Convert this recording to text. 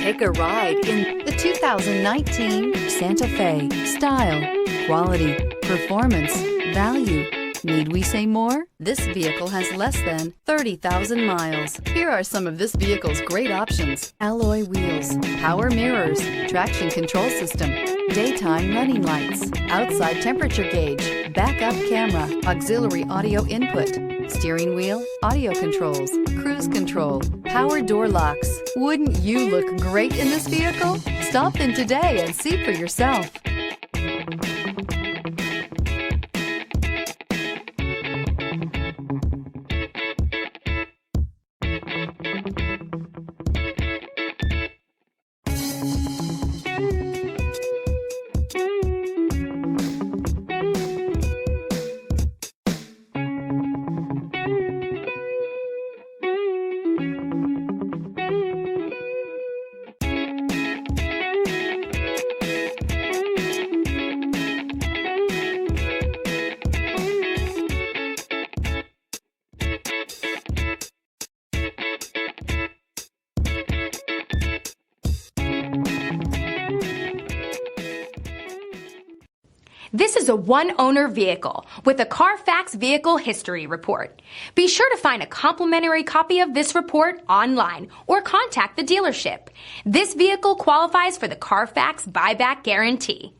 Take a ride in the 2019 Santa Fe. Style, quality, performance, value. Need we say more? This vehicle has less than 30,000 miles. Here are some of this vehicle's great options: alloy wheels, power mirrors, traction control system, daytime running lights, outside temperature gauge, backup camera, auxiliary audio input, steering wheel audio controls, cruise control, power door locks. Wouldn't you look great in this vehicle? Stop in today and see for yourself. This is a one-owner vehicle with a Carfax Vehicle History Report. Be sure to find a complimentary copy of this report online or contact the dealership. This vehicle qualifies for the Carfax Buyback Guarantee.